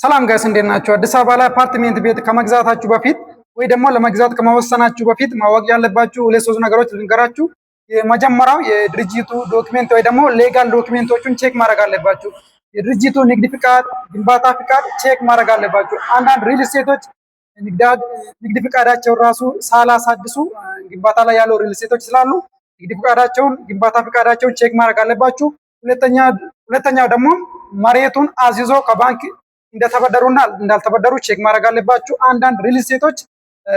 ሰላም ጋይስ እንዴት ናችሁ? አዲስ አበባ ላይ አፓርትሜንት ቤት ከመግዛታችሁ በፊት ወይ ደግሞ ለመግዛት ከመወሰናችሁ በፊት ማወቅ ያለባችሁ ሁለት ሶስት ነገሮች ልንገራችሁ። የመጀመሪያው የድርጅቱ ዶክሜንት ወይ ደግሞ ሌጋል ዶክሜንቶቹን ቼክ ማድረግ አለባችሁ። የድርጅቱ ንግድ ፍቃድ፣ ግንባታ ፍቃድ ቼክ ማድረግ አለባችሁ። አንዳንድ ሪል ስቴቶች ንግድ ፍቃዳቸውን ራሱ ሳላሳድሱ ግንባታ ላይ ያለው ሪል ስቴቶች ስላሉ ንግድ ፍቃዳቸውን፣ ግንባታ ፍቃዳቸውን ቼክ ማድረግ አለባችሁ። ሁለተኛው ደግሞ መሬቱን አዝይዞ ከባንክ እንደተበደሩና እንዳልተበደሩ ቼክ ማድረግ አለባችሁ። አንዳንድ ሪል ስቴቶች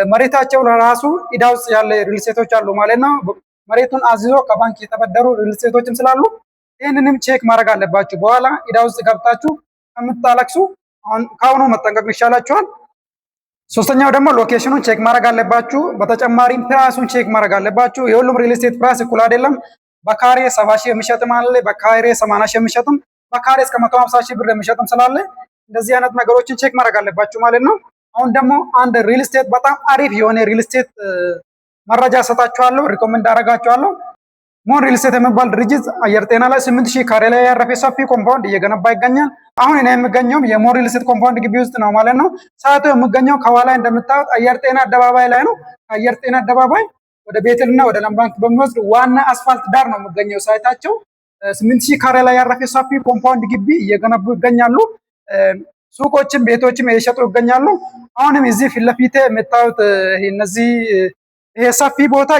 መሬታቸው ለራሱ ዕዳ ውስጥ ያለ ሪል ስቴቶች አሉ ማለት ነው። መሬቱን አዝዞ ከባንክ የተበደሩ ሪል ስቴቶችም ስላሉ ይህንንም ቼክ ማድረግ አለባችሁ። በኋላ ዕዳ ውስጥ ገብታችሁ ከምታለቅሱ ከአሁኑ መጠንቀቅ ይሻላችኋል። ሶስተኛው ደግሞ ሎኬሽኑን ቼክ ማድረግ አለባችሁ። በተጨማሪም ፕራይሱን ቼክ ማድረግ አለባችሁ። የሁሉም ሪል ስቴት ፕራይስ እኩል አይደለም። በካሬ 70 ሺህ የሚሸጥም አለ፣ በካሬ 80 ሺህ የሚሸጥም፣ በካሬ እስከ 150 ሺህ ብር የሚሸጥም ስላለ እንደዚህ አይነት ነገሮችን ቼክ ማድረግ አለባችሁ ማለት ነው። አሁን ደግሞ አንድ ሪል ስቴት በጣም አሪፍ የሆነ ሪል ስቴት መረጃ ሰጣችኋለሁ፣ ሪኮመንድ አደርጋችኋለሁ። ሞን ሪል ስቴት የሚባል ድርጅት አየር ጤና ላይ 8000 ካሬ ላይ ያረፈ ሰፊ ኮምፓውንድ እየገነባ ይገኛል። አሁን እኔ የምገኘው የሞን ሪል ስቴት ኮምፓውንድ ግቢ ውስጥ ነው ማለት ነው። ሳይቱ የምገኘው ከኋላ እንደምታዩት አየር ጤና አደባባይ ላይ ነው። ከአየር ጤና አደባባይ ወደ ቤተልና ወደ ለምባንክ በሚወስድ ዋና አስፋልት ዳር ነው የምገኘው ሳይታቸው። 8000 ካሬ ላይ ያረፈ ሰፊ ኮምፓውንድ ግቢ እየገነቡ ይገኛሉ። ሱቆችም ቤቶችም እየሸጡ ይገኛሉ። አሁንም እዚህ ፊት ለፊት የምታዩት እነዚህ ይሄ ሰፊ ቦታ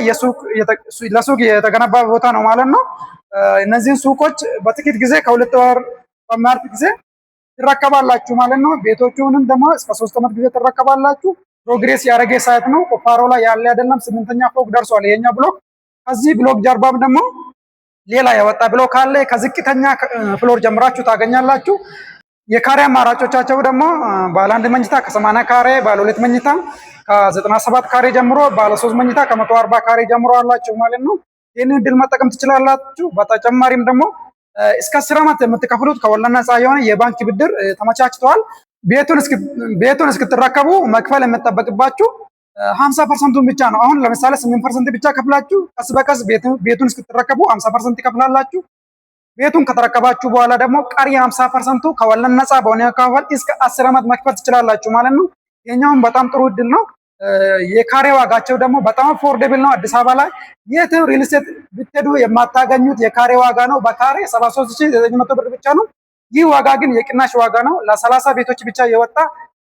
ለሱቅ የተገነባ ቦታ ነው ማለት ነው። እነዚህን ሱቆች በጥቂት ጊዜ ከሁለት ወር በማያልፍ ጊዜ ትረከባላችሁ ማለት ነው። ቤቶቹንም ደግሞ እስከ 3 ዓመት ጊዜ ትረከባላችሁ። ፕሮግሬስ ያደረገ ሳይት ነው። ቁፋሮ ላይ ያለ አይደለም። 8ኛ ፎቅ ደርሷል ይሄኛው ብሎክ። ከዚህ ብሎክ ጀርባም ደግሞ ሌላ የወጣ ብሎክ አለ። ከዝቅተኛ ፍሎር ጀምራችሁ ታገኛላችሁ። የካሬ አማራጮቻቸው ደግሞ ባለ 1 መኝታ ከ80 ካሬ፣ ባለ 2 መኝታ ከ97 ካሬ ጀምሮ፣ ባለ 3 መኝታ ከ140 ካሬ ጀምሮ አላቸው ማለት ነው። ይህንን እድል መጠቀም ትችላላችሁ። በተጨማሪም ደግሞ እስከ 10 ዓመት የምትከፍሉት ከወለድ ነፃ የሆነ የባንክ ብድር ተመቻችተዋል። ቤቱን እስክትረከቡ መክፈል የምጠበቅባችሁ 50% ብቻ ነው። አሁን ለምሳሌ 8% ብቻ ከፍላችሁ ቀስ በቀስ ቤቱን እስክትረከቡ 50% ይከፍላላችሁ። ቤቱን ከተረከባችሁ በኋላ ደግሞ ቀሪ 50% ከወለድ ነፃ በሆነ አካፋል እስከ 10 ዓመት መክፈል ትችላላችሁ ማለት ነው። የኛውም በጣም ጥሩ እድል ነው። የካሬ ዋጋቸው ደግሞ በጣም አፎርደብል ነው። አዲስ አበባ ላይ የትም ሪል ስቴት ብትሄዱ የማታገኙት የካሬ ዋጋ ነው። በካሬ 73900 ብር ብቻ ነው። ይህ ዋጋ ግን የቅናሽ ዋጋ ነው። ለ30 ቤቶች ብቻ የወጣ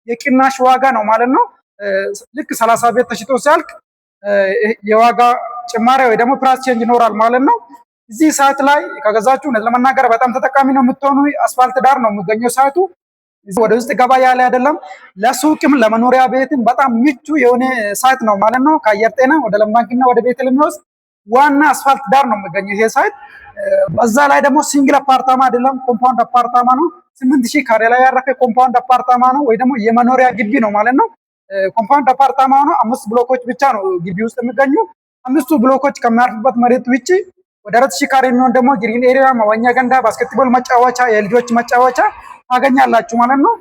የቅናሽ ዋጋ ነው ማለት ነው። ልክ 30 ቤት ተሽጦ ሲያልቅ የዋጋ ጭማሪ ወይ ደግሞ ፕራይስ ቼንጅ ይኖራል ማለት ነው። እዚህ ሳይት ላይ ከገዛችሁ ለመናገር በጣም ተጠቃሚ ነው የምትሆኑ። አስፋልት ዳር ነው የሚገኘው ሳይቱ። ወደ ውስጥ ገባ ያለ አይደለም። ለሱቅም ለመኖሪያ ቤትም በጣም ምቹ የሆነ ሳይት ነው ማለት ነው። ከአየር ጤና ወደ ለምባንክና ወደ ቤተል የሚወስድ ዋና አስፋልት ዳር ነው የሚገኘው ይሄ ሳይት። በዛ ላይ ደግሞ ሲንግል አፓርታማ አይደለም፣ ኮምፓውንድ አፓርታማ ነው። 8000 ካሬ ላይ ያረፈ ኮምፓውንድ አፓርታማ ነው ወይ ደግሞ የመኖሪያ ግቢ ነው ማለት ነው። ኮምፓውንድ አፓርታማ ነው። 5 ብሎኮች ብቻ ነው ግቢ ውስጥ የሚገኙ። 5ቱ ብሎኮች ከሚያርፉበት መሬት ውጪ ወደ 4000 ካሬ የሚሆን ደግሞ ግሪን ኤሪያ፣ መዋኛ ገንዳ፣ ባስኬትቦል መጫወቻ፣ የልጆች መጫወቻ ታገኛላችሁ ማለት ነው።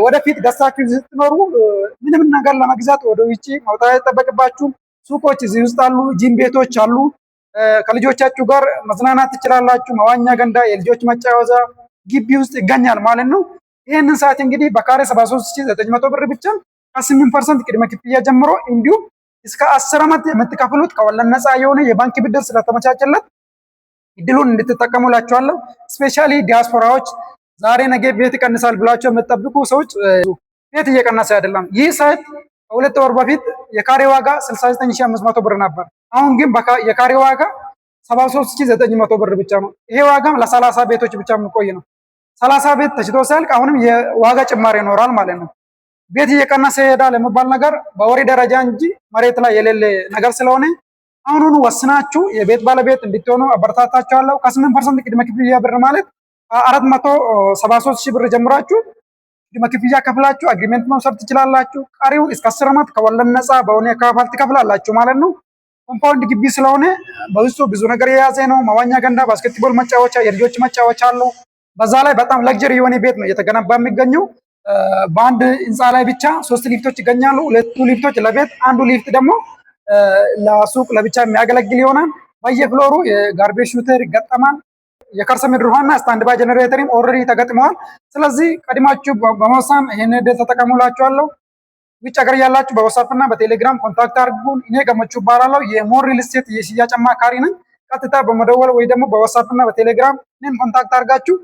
ወደፊት ገዝታችሁ ስትኖሩ ምንም ነገር ለመግዛት ወደ ውጪ መውጣት አይጠበቅባችሁም። ሱቆች እዚህ ውስጥ አሉ፣ ጂም ቤቶች አሉ። ከልጆቻችሁ ጋር መዝናናት ትችላላችሁ። መዋኛ ገንዳ፣ የልጆች መጫወቻ ግቢ ውስጥ ይገኛል ማለት ነው። ይህንን ሰዓት እንግዲህ በካሬ 73900 ብር ብቻ ከ8% ቅድመ ክፍያ ጀምሮ እንዲሁም እስከ 10 ዓመት የምትከፍሉት ከወለድ ነፃ የሆነ የባንክ ብድር ስለተመቻቸለት እድሉን እንድትጠቀሙላችኋለሁ። ስፔሻሊ ዲያስፖራዎች ዛሬ ነገ ቤት ይቀንሳል ብላችሁ የምትጠብቁ ሰዎች ቤት እየቀነሰ አይደለም። ይህ ሳይት ከሁለት ወር በፊት የካሬ ዋጋ 69500 ብር ነበር። አሁን ግን የካሬ ዋጋ 73900 ብር ብቻ ነው። ይሄ ዋጋም ለ30 ቤቶች ብቻ የሚቆይ ነው። 30 ቤት ተሽጦ ሲያልቅ አሁንም የዋጋ ጭማሪ ይኖራል ማለት ነው። ቤት እየቀነሰ ይሄዳል የሚባል ነገር በወሬ ደረጃ እንጂ መሬት ላይ የሌለ ነገር ስለሆነ አሁኑኑ ወስናችሁ የቤት ባለቤት እንድትሆኑ አበረታታችኋለሁ። ከ8% ቅድመ ክፍያ ብር ማለት 473 ሺህ ብር ጀምራችሁ ቅድመ ክፍያ ከፍላችሁ አግሪሜንት መውሰድ ትችላላችሁ። ቀሪው እስከ 10 ዓመት ከወለድ ነፃ በሆነ አካፋል ትከፍላላችሁ ማለት ነው። ኮምፓውንድ ግቢ ስለሆነ በውስጡ ብዙ ነገር የያዘ ነው። መዋኛ ገንዳ፣ ባስኬትቦል መጫወቻ፣ የልጆች መጫወቻ አለው። በዛ ላይ በጣም ለግጀሪ የሆነ ቤት ነው እየተገነባ የሚገኘው። በአንድ ህንፃ ላይ ብቻ 3 ሊፍቶች ይገኛሉ። 2 ሊፍቶች ለቤት፣ አንዱ ሊፍት ደግሞ ለሱቅ ለብቻ የሚያገለግል ይሆናል። በየፍሎሩ የጋርቤጅ ሹተር ይገጠማል። የከርሰ ምድር ውሃና ስታንድ ባይ ጀነሬተርም ኦልሬዲ ተገጥመዋል። ስለዚህ ቀድማችሁ በመወሰን ይህን ዕድል ተጠቀሙላችኋለሁ። ውጭ ሀገር ያላችሁ በዋትስአፕ እና በቴሌግራም ኮንታክት አድርጉን። እኔ ገመቹ እባላለሁ። የሞር ሪል ስቴት የሽያጭ አማካሪ ነኝ። ቀጥታ በመደወል ወይ ደግሞ በዋትስአፕ እና በቴሌግራም እኔን ኮንታክት አድርጋችሁ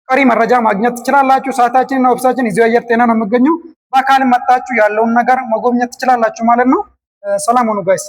ቀሪ መረጃ ማግኘት ትችላላችሁ። ሰዓታችንና ኦፊሳችን እዚሁ አየር ጤና ነው የሚገኘው። በአካልም መጣችሁ ያለውን ነገር መጎብኘት ትችላላችሁ ማለት ነው። ሰላም ሁኑ ጋይስ።